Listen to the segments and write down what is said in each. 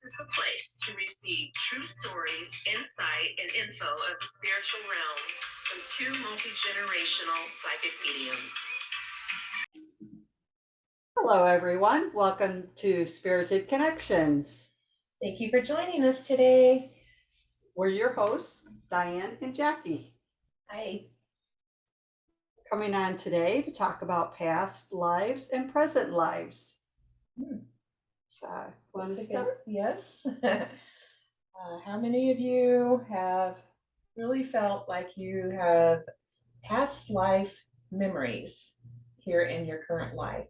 is the place to receive true stories, insight, and info of the spiritual realm from two multi-generational psychic mediums. Hello, everyone. Welcome to Spirited Connections. Thank you for joining us today. We're your hosts, Diane and Jacque. Hi. Coming on today to talk about past lives and present lives. So, want to start? Yes. How many of you have really felt like you have past life memories here in your current life?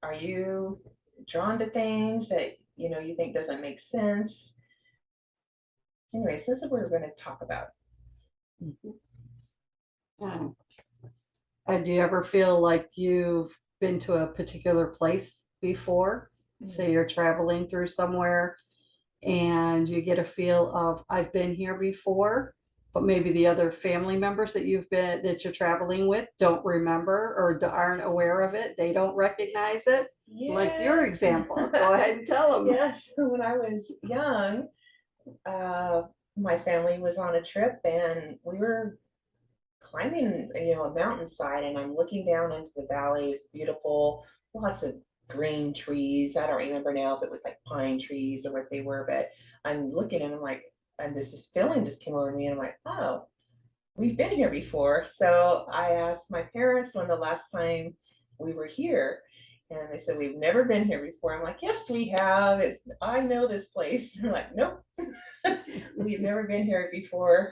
Are you drawn to things that you think doesn't make sense? Anyways, this is what we're going to talk about. Do you ever feel like you've been to a particular place before? Say you're traveling through somewhere and you get a feel of, I've been here before, but maybe the other family members that that you're traveling with don't remember or aren't aware of it. They don't recognize it. Yes. Like your example. Go ahead and tell them. Yes. When I was young, my family was on a trip and we were climbing, a mountainside, and I'm looking down into the valley. It's beautiful, lots of green trees. I don't remember now if it was like pine trees or what they were, but I'm looking and I'm like, and this feeling just came over me, and I'm like, oh, we've been here before. So I asked my parents when the last time we were here, and they said, we've never been here before. I'm like, yes, we have. I know this place. They're like, nope. We've never been here before.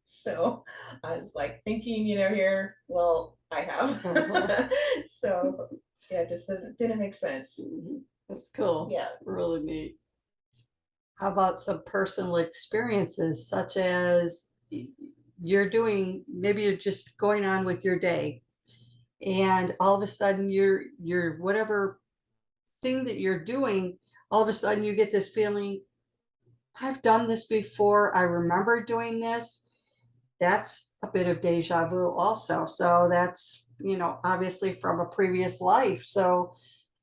So I was like thinking, here, well, I have. So yeah, it just didn't make sense. That's cool. Yeah. Really neat. How about some personal experiences, such as maybe you're just going on with your day, and all of a sudden you're whatever thing that you're doing, all of a sudden you get this feeling, I've done this before, I remember doing this. That's a bit of deja vu also. So that's, obviously from a previous life. So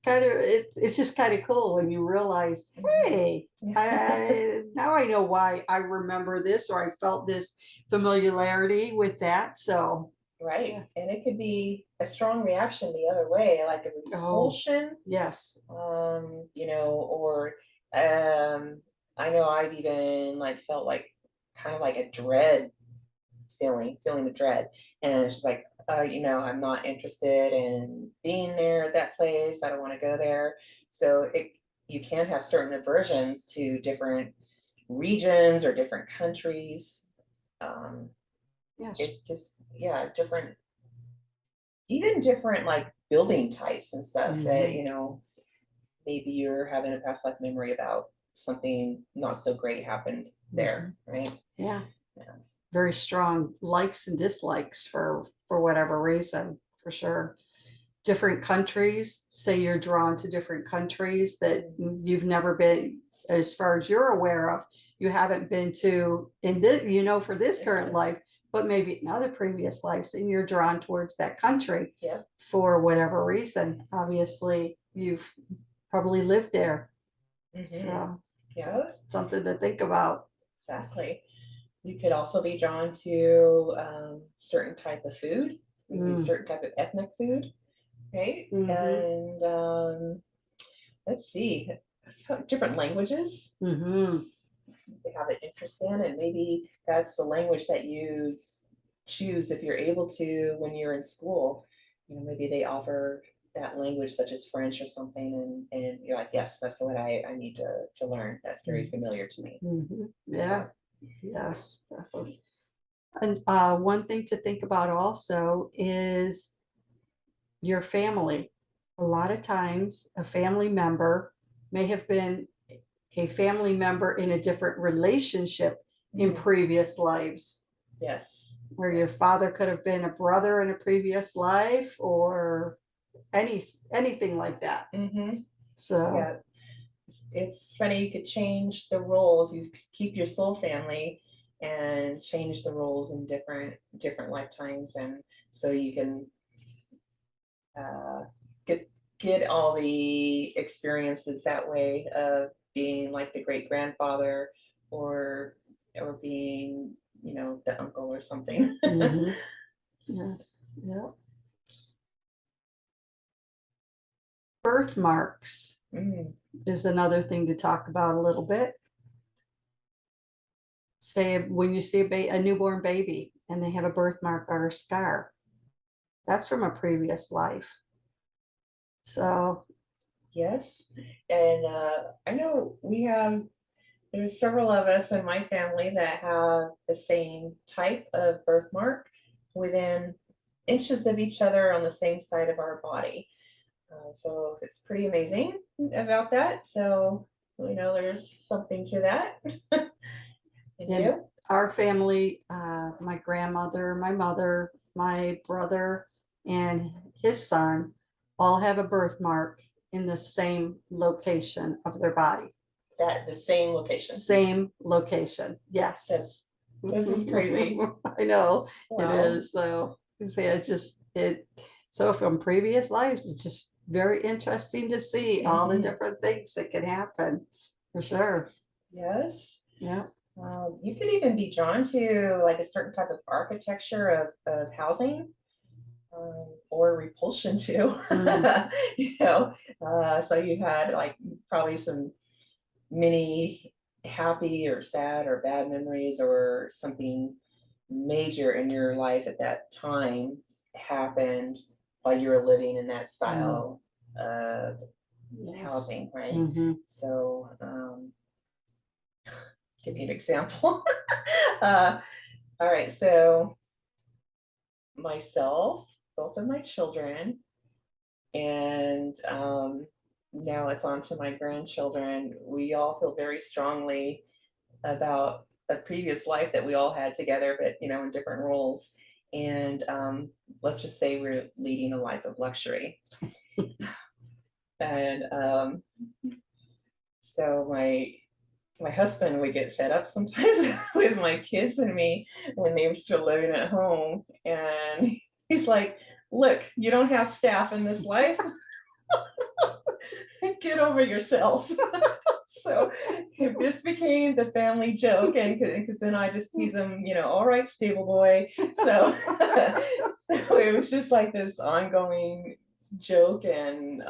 it's just kind of cool when you realize, hey, now I know why I remember this, or I felt this familiarity with that. So Right. Yeah. And it could be a strong reaction the other way, like a repulsion. Yes. Or I know I've even felt like kind of like a dread feeling of dread. And it's just like, I'm not interested in being there at that place. I don't want to go there. So you can have certain aversions to different regions or different countries. Yes. It's just, different, even different like building types and stuff that, maybe you're having a past life memory about something not so great happened there, right? Yeah. Very strong likes and dislikes for whatever reason, for sure. Different countries, say you're drawn to different countries that you've never been, as far as you're aware of, you haven't been to in this, for this current life, but maybe in other previous lives, and you're drawn towards that country. Yeah. For whatever reason. Obviously, you've probably lived there. So Yeah. something to think about. Exactly. You could also be drawn to certain type of food, maybe certain type of ethnic food, right? And let's see, different languages. They have an interest in, and maybe that's the language that you choose if you're able to when you're in school. Maybe they offer that language such as French or something, and you're like, yes, that's what I need to learn. That's very familiar to me. Yeah. Yes, definitely. And one thing to think about also is your family. A lot of times, a family member may have been a family member in a different relationship in previous lives. Yes. Where your father could have been a brother in a previous life, or anything like that. So yeah, it's funny, you could change the roles. You keep your soul family and change the roles in different lifetimes, and so you can get all the experiences that way of being like the great grandfather or being, you know, the uncle or something. Mhm. Yes, yeah. Birthmarks Mm, is another thing to talk about a little bit. Say when you see a newborn baby and they have a birthmark or a scar, that's from a previous life. So, yes. And I know there's several of us in my family that have the same type of birthmark within inches of each other on the same side of our body. So it's pretty amazing about that. So we know there's something to that. And in you? our family, my grandmother, my mother, my brother, and his son all have a birthmark in the same location of their body. That the same location. Same location, yes. This is crazy. I know it Wow. is. So you see, so from previous lives, it's just very interesting to see all the Mhm. different things that can happen, for sure. Yes. Yeah. You could even be drawn to like a certain type of architecture of housing, or repulsion to. You know, so you had like probably some many happy or sad or bad memories or something major in your life at that time happened while you were living in that style of Yes. housing, right? Mhm. So, give you an example. uh, all right, so myself, both of my children, and now it's on to my grandchildren. We all feel very strongly about a previous life that we all had together, but you know, in different roles. And let's just say we're leading a life of luxury. And so my husband would get fed up sometimes with my kids and me when they were still living at home, and he's like, "Look, you don't have staff in this life. Get over yourselves." So this became the family joke, and because then I just tease him, you know, all right, stable boy. So so it was just like this ongoing joke and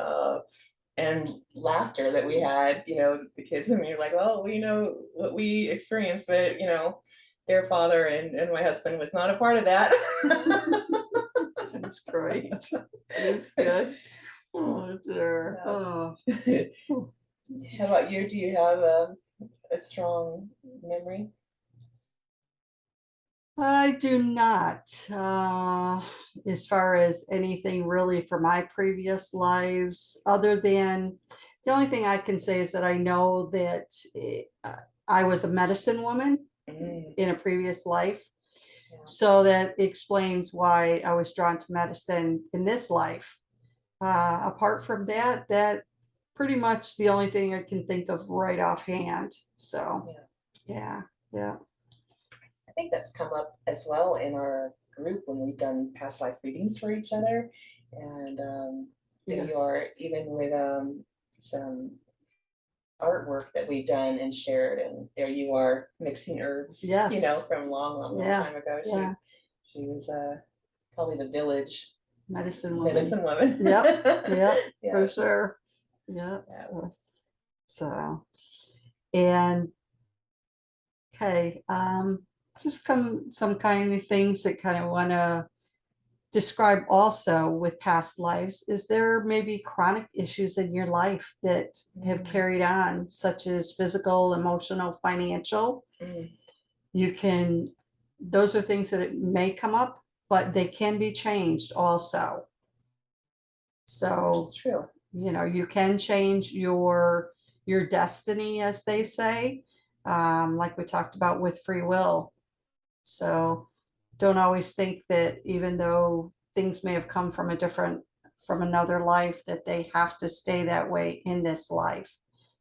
laughter that we had, you know, the kids and me were like, well, we know what we experienced, but you know, their father and my husband was not a part of that. That's great. It's good. Oh, dear. Oh. How about you? Do you have a strong memory? I do not. As far as anything really for my previous lives, other than the only thing I can say is that I know that I was a medicine woman Mm, in a previous life. yeah. So that explains why I was drawn to medicine in this life. Apart from that, that pretty much the only thing I can think of right offhand. So, Yeah. yeah. I think that's come up as well in our group when we've done past life readings for each other. And there Yeah. you are, even with some artwork that we've done and shared, and there you are mixing herbs, you know, Yes. from long Yeah. time ago. Yeah. She was probably the village Medicine woman. medicine woman. Yep. Yep. Yeah. For sure. Yep. Yeah. So, and okay, just some kind of things that kind of want to describe also with past lives. Is there maybe chronic issues in your life that have carried on, such as physical, emotional, financial? Mm, You can, those are things that it may come up, but they can be changed also. So, it's true. you know, you can change your destiny, as they say, like we talked about with free will. So don't always think that even though things may have come from from another life, that they have to stay that way in this life.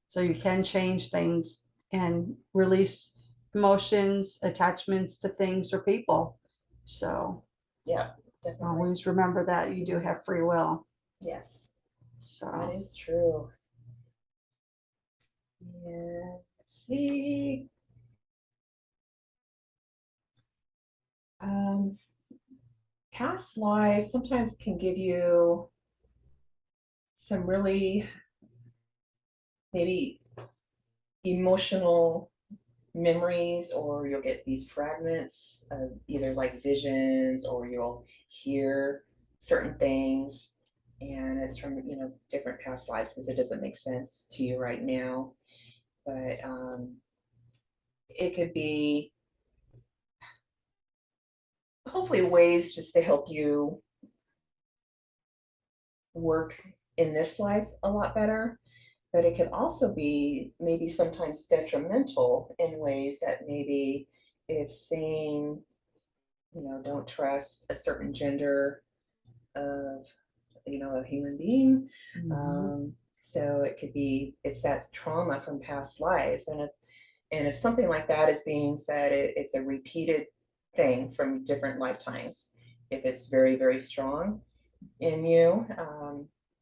So you can change things and release emotions, attachments to things or people. So Yeah, definitely. always remember that you do have free will. Yes, that So, is true. And let's see. Past lives sometimes can give you some really maybe emotional memories, or you'll get these fragments of either like visions, or you'll hear certain things, and it's from different past lives because it doesn't make sense to you right now. But it could be hopefully ways just to help you work in this life a lot better. But it could also be maybe sometimes detrimental in ways that maybe it's saying, don't trust a certain gender of, a human being. So it could be, it's that trauma from past lives. And if something like that is being said, it's a repeated thing from different lifetimes. If it's very, very strong in you,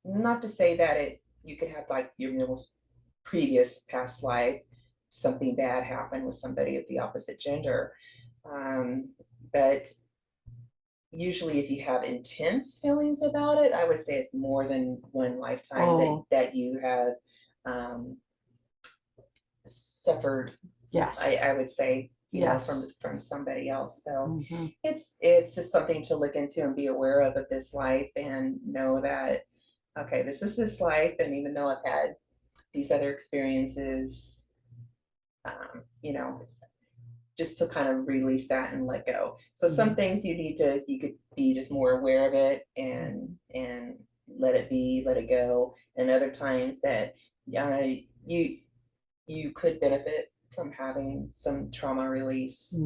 not to say that you could have like your most previous past life, something bad happened with somebody of the opposite gender. But usually if you have intense feelings about it, I would say it's more than one lifetime that you have suffered. Yes. I would say, Yes. from somebody else. So Mhm. it's just something to look into and be aware of this life, and know that, okay, this is this life, and even though I've had these other experiences, you know, just to kind of release that and let go. So some things you could be just more aware of it, and let it be, let it go. And other times that you could benefit from having some trauma release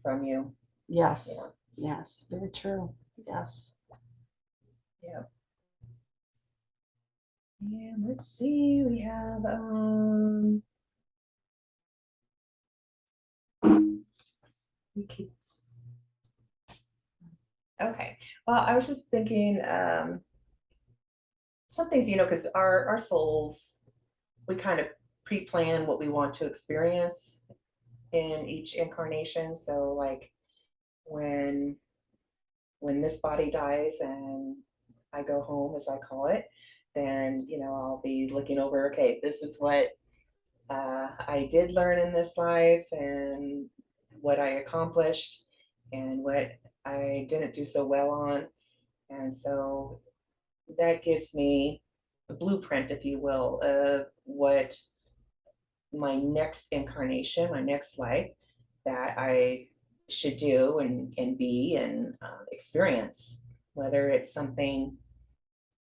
from you. Yes. Yes. Very true. Yes. Yeah. And let's see, we have we could, okay. Well, I was just thinking, some things, because our souls, we kind of pre-plan what we want to experience in each incarnation. So like when this body dies and I go home, as I call it, then I'll be looking over, okay, this is what I did learn in this life, and what I accomplished, and what I didn't do so well on. And so that gives me a blueprint, if you will, of what my next incarnation, my next life, that I should do and be and experience, whether it's something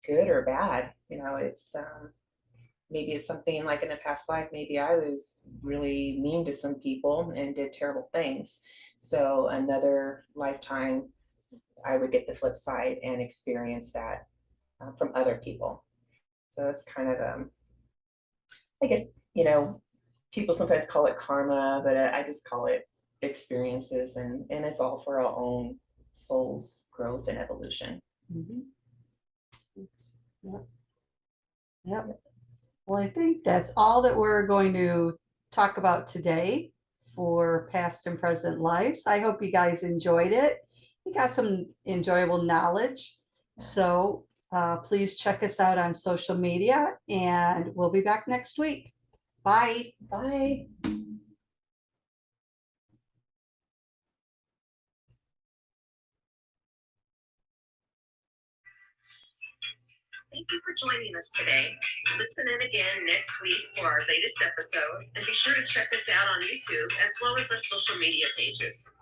good or bad. It's maybe it's something like in a past life, maybe I was really mean to some people and did terrible things. So another lifetime, I would get the flip side and experience that from other people. So it's kind of, I guess, people sometimes call it karma, but I just call it experiences, and it's all for our own soul's growth and evolution. Yep. Yep. Well, I think that's all that we're going to talk about today for past and present lives. I hope you guys enjoyed it. You got some enjoyable knowledge. So please check us out on social media, and we'll be back next week. Bye. Bye. Thank you for joining us today. Listen in again next week for our latest episode, and be sure to check us out on YouTube as well as our social media pages.